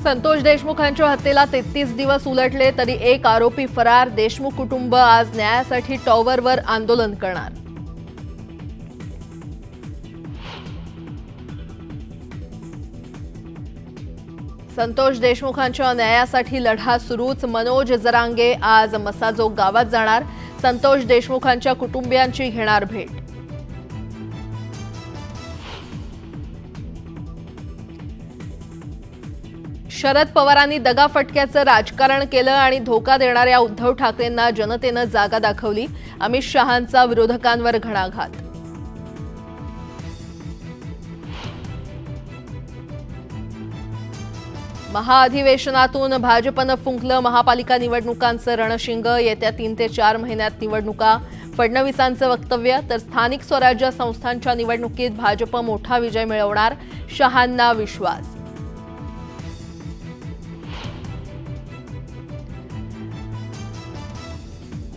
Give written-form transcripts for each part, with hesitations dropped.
संतोष देशमुखांच्या हत्येला 33 दिवस उलटले तरी एक आरोपी फरार। देशमुख कुटुंब आज न्यायासाठी टॉवरवर आंदोलन करणार। संतोष देशमुखांच्या न्यायासाठी लढा सुरूच। मनोज जरांगे आज मसाजोग गावात जाणार। संतोष देशमुखांच्या कुटुंबियांची घेणार भेट। शरद पवारांनी दगाफटक्याचं राजकारण केलं आणि धोका देणाऱ्या उद्धव ठाकरेंना जनतेनं जागा दाखवली। अमित शहांचा विरोधकांवर घणाघात। महाअधिवेशनातून भाजपनं फुंकलं महापालिका निवडणुकांचं रणशिंग। येत्या 3 ते 4 महिन्यात निवडणुका। फडणवीसांचं वक्तव्य। तर स्थानिक स्वराज्य संस्थांच्या निवडणुकीत भाजप मोठा विजय मिळवणार, शहांना विश्वास।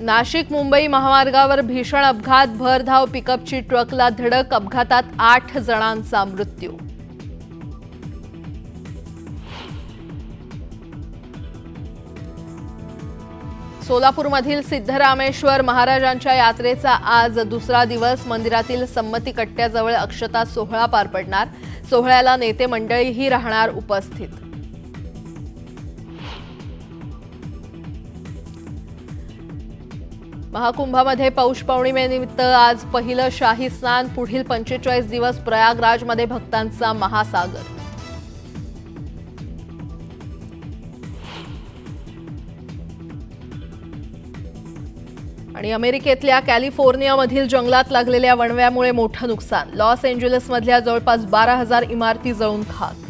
नाशिक मुंबई महामार्गावर भीषण अपघात। भरधाव पिकअपची ट्रकला धडक। अपघातात 8 जणांचा मृत्यू। सोलापूरमधील सिद्धरामेश्वर महाराजांच्या यात्रेचा आज दुसरा दिवस। मंदिरातील संमती कट्ट्याजवळ अक्षता सोहळा पार पडणार। सोहळ्याला नेते मंडळीही राहणार उपस्थित। महाकुंभामध्ये पौष पौर्णिमेनिमित्त आज पहिलं शाही स्नान। पुढील 45 दिवस प्रयागराजमध्ये भक्तांचा महासागर। आणि अमेरिकेतल्या कॅलिफोर्नियामधील जंगलात लागलेल्या वणव्यामुळे मोठं नुकसान। लॉस एंजेलिसमधल्या जवळपास 12,000 इमारती जळून खाक।